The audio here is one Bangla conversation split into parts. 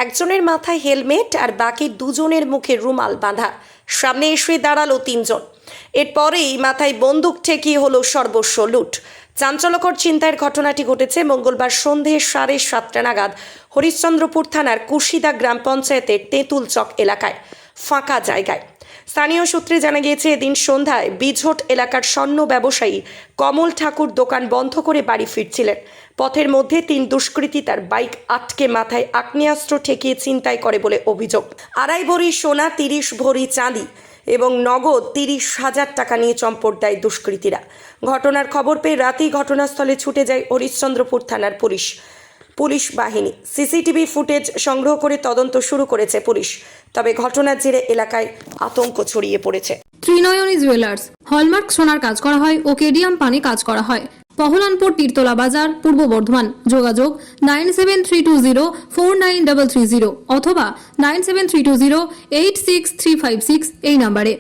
একজনের মাথায় হেলমেট আর বাকি দুজনের মুখে রুমাল বাঁধা। সামনে এসে দাঁড়ালো তিনজন। এরপরেই মাথায় বন্দুক ঠেকিয়ে হলো সর্বস্ব লুট। চাঞ্চল্যকর চিন্তার ঘটনাটি ঘটেছে মঙ্গলবার সন্ধে 7:30 নাগাদ হরিশ্চন্দ্রপুর থানার কুশিদা গ্রাম পঞ্চায়েতের তেঁতুল চক এলাকায় ফাঁকা জায়গায়। স্থানীয় সূত্রে জানা গিয়েছে, এদিন সন্ধ্যায় বিঝট এলাকার স্বর্ণ ব্যবসায়ী কমল ঠাকুর দোকান বন্ধ করে বাড়ি ফিরছিলেন। পথের মধ্যে 3 দুষ্কৃতী তার বাইক আটকে মাথায় আগ্নেয়াস্ত্র ঠেকিয়ে ছিনতাই করে বলে অভিযোগ। 2.5 ভরি সোনা, 30 ভরি চাঁদি এবং নগদ 30,000 টাকা নিয়ে চম্পট দেয় দুষ্কৃতীরা। ঘটনার খবর পেয়ে রাতেই ঘটনাস্থলে ছুটে যায় হরিশ্চন্দ্রপুর থানার পুলিশ বাহিনী। সিসিটিভি ফুটেজ সংগ্রহ করে তদন্ত শুরু করেছে পুলিশ। তবে ঘটনার জেরে এলাকায় আতঙ্ক ছড়িয়ে পড়েছে। ত্রিনয়নী জুয়েলার্স হলমার্ক সোনার কাজ করা হয় ও কেডিয়াম পানি কাজ করা হয়। পহলানপুর তীরতলা বাজার, পূর্ব বর্ধমান। যোগাযোগ 9732049330 অথবা 9732086356 এই নাম্বারে।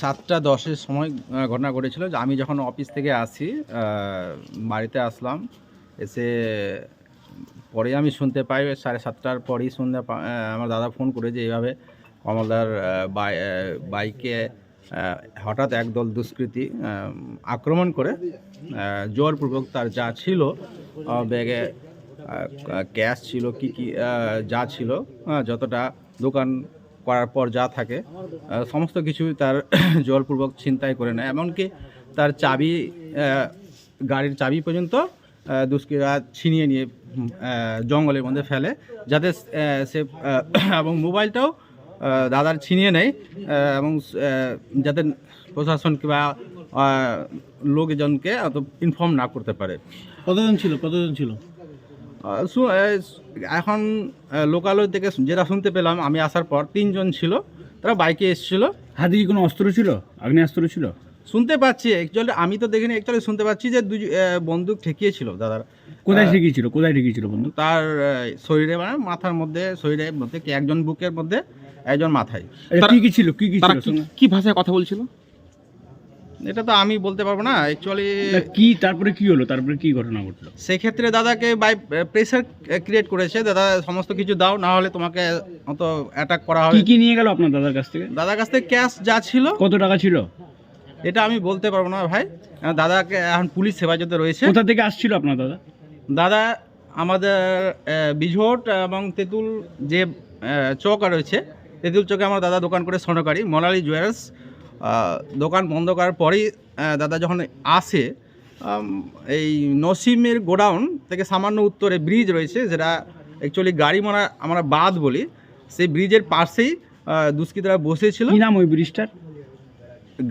7:10 সময় ঘটনা ঘটেছিল যে আমি যখন অফিস থেকে আসি, বাড়িতে আসলাম, এসে পরে আমি শুনতে পাই 7:30টার পরেই আমার দাদা ফোন করে যে এইভাবে কমলদার বাইকে হঠাৎ একদল দুষ্কৃতী আক্রমণ করে জোরপূর্বক তার যা ছিল ব্যাগে ক্যাশ ছিল কি যা ছিল, যতটা দোকান করার পর যা থাকে সমস্ত কিছু তার জোরপূর্বক ছিনতাই করে নেয়। এমনকি তার চাবি, গাড়ির চাবি পর্যন্ত দুষ্কৃতীরা ছিনিয়ে নিয়ে জঙ্গলের মধ্যে ফেলে, যাতে সে এবং মোবাইলটাও দাদার ছিনিয়ে নেয় এবং যাতে প্রশাসন কিংবা লোকজনকে অত ইনফর্ম না করতে পারে। কতজন ছিল? এখন লোকালয় থেকে যেটা শুনতে পেলাম আমি আসার পর 3 জন ছিল, তারা বাইকে এসেছিল। হাতে কি কোনো অস্ত্র ছিল? আগ্নেয়াস্ত্র ছিল? শুনতে পাচ্ছি, অ্যাকচুয়ালি আমি তো দেখিনি, অ্যাকচুয়ালি শুনতে পাচ্ছি যে বন্দুক ঠেকিয়েছিল দাদার। কোথায় ঠেকিয়েছিল বন্দুক? তার শরীরে, মানে মাথার মধ্যে, শরীরের মধ্যে, একজন বুকের মধ্যে, একজন মাথায়। কি ছিল? কি ভাষায় কথা বলছিল এটা তো আমি বলতে পারবো না অ্যাকচুয়ালি। তারপরে কি হলো? তারপরে কি ঘটনা ঘটলো? সেক্ষেত্রে দাদাকে বাই প্রেসার ক্রিয়েট করেছে, দাদা সমস্ত কিছু দাও, না হলে তোমাকে অত অ্যাটাক করা হবে। কি নিয়ে গেল আপনার দাদার কাছ থেকে? দাদার কাছ থেকে ক্যাশ যা ছিল। কত টাকা ছিল এটা আমি বলতে পারবো না ভাই, দাদাকে এখন পুলিশ হেফাজতে রয়েছে। কোথা থেকে আসছিল আপনার দাদা? দাদা আমাদের বিঝট এবং তেঁতুল যে চক রয়েছে, তেঁতুল চকে আমার দাদা দোকান করে স্বর্ণকারী মোনালি জুয়েলার্স। দোকান বন্ধ করার পরেই দাদা যখন আসে, এই নসিমের গোডাউন থেকে সামান্য উত্তরে ব্রিজ রয়েছে, যেটা অ্যাকচুয়ালি গাড়িমারা আমরা বাঁধ বলি, সেই ব্রিজের পাশেই দুষ্কৃতীরা বসেছিল। কি নাম ওই ব্রিজটার?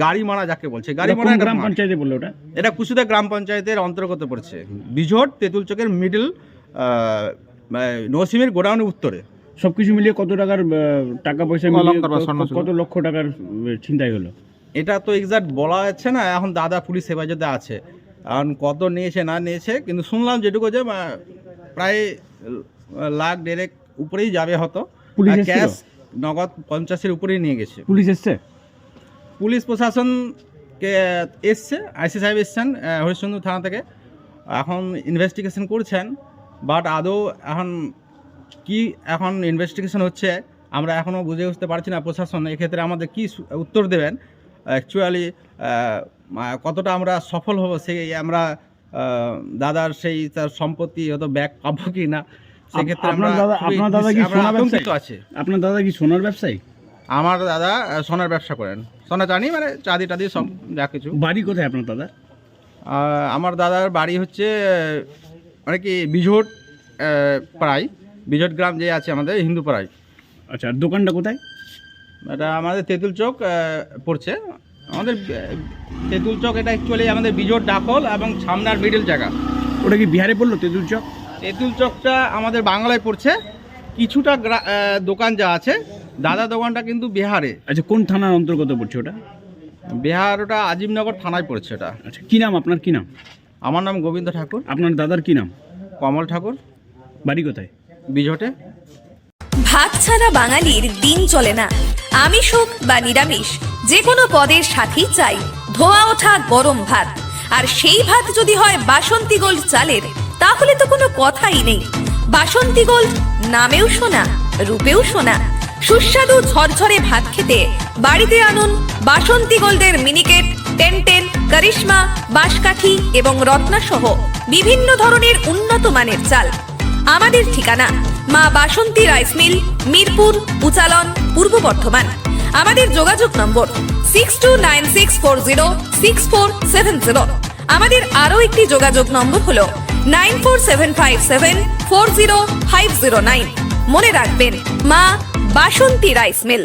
গাড়িমারা যাকে বলছে। গাড়িমারা গ্রাম পঞ্চায়েতে বললো ওটা? এটা কুশিদা গ্রাম পঞ্চায়েতের অন্তর্গত পড়ছে। বিঝট তেঁতুল চকের মিডল, নসিমের গোডাউনের উত্তরে। সবকিছু মিলিয়ে কত টাকার টাকা পয়সা, কত লক্ষ টাকার ছিনতাই হলো? এটা তো এক্সাক্ট বলা যাচ্ছে না, এখন দাদা পুলিশ হেফাজতে আছে। এখন কত নিয়েছে না নিয়েছে, কিন্তু শুনলাম যেটুকু যে প্রায় 1,50,000 উপরেই যাবে হয়তো। ক্যাশ নগদ 50-এর উপরেই নিয়ে গেছে। পুলিশ এসছে? পুলিশ প্রশাসনকে এসছে, আইসি সাহেব এসছেন হরিশ্চন্দ্র থানা থেকে, এখন ইনভেস্টিগেশন করছেন। বাট আদৌ এখন ইনভেস্টিগেশন হচ্ছে, আমরা এখনও বুঝে উঠতে পারছি না প্রশাসন এক্ষেত্রে আমাদের কি উত্তর দেবেন। অ্যাকচুয়ালি কতটা আমরা সফল হব, সেই আমরা দাদার সেই তার সম্পত্তি হয়তো ব্যাক পাবো কি না, সেক্ষেত্রে আপনার দাদা কি সোনার ব্যবসায়ী? আমার দাদা সোনার ব্যবসা করেন, সোনা চাঁদি, মানে চাঁদি টাদি সব যা কিছু। বাড়ি কোথায় আপনার দাদা? আমার দাদার বাড়ি হচ্ছে মানে কি বিঝট পাড়ায়, বিঝট গ্রাম যে আছে আমাদের হিন্দু পাড়ায়। আচ্ছা, আর দোকানটা কোথায়? এটা আমাদের তেঁতুল চক পড়ছে। আমাদের তেঁতুল চক এটা অ্যাকচুয়ালি আমাদের বিঝট ডাকল এবং সামনার মিডল জায়গা। ওটা কি বিহারে পড়লো তেঁতুল চক? তেঁতুল চকটা আমাদের বাংলায় পড়ছে, কিছুটা দোকান যা আছে, দাদা দোকানটা কিন্তু বিহারে। আচ্ছা, কোন থানার অন্তর্গত পড়ছে ওটা? বিহার, ওটা আজিমনগর থানায় পড়ছে এটা। আচ্ছা, কি নাম আপনার? কি নাম? আমার নাম গোবিন্দ ঠাকুর। আপনার দাদার কি নাম? কমল ঠাকুর। বাড়ি কোথায়? বিঝটে। ভাত ছাড়া বাঙালির দিন চলে না। আমিষ হোক বা নিরামিষ, যে কোনো পদের সাথেই চাই ধোয়া ওঠা গরম ভাত। আর সেই ভাত যদি হয় বাসন্তী গোল্ড চালের, তাহলে তো কোনো কথাই নেই। বাসন্তী গোল্ড নামেও সোনা, রূপেও সোনা। সুস্বাদু ঝরঝরে ভাত খেতে বাড়িতে আনুন বাসন্তী গোল্ডের মিনিকেট, 1010, করিশ্মা, বাঁশকাঠি এবং রত্না সহ বিভিন্ন ধরনের উন্নত মানের চাল। আমাদের ঠিকানা মা বাসন্তী রাইস মিল, মিরপুর, উচালন, পূর্ব বর্ধমান। আমাদের যোগাযোগ নম্বর 6296406470। আমাদের আরও একটি যোগাযোগ নম্বর হলো 9475740509। মনে রাখবেন, মা বাসন্তী রাইস মিল।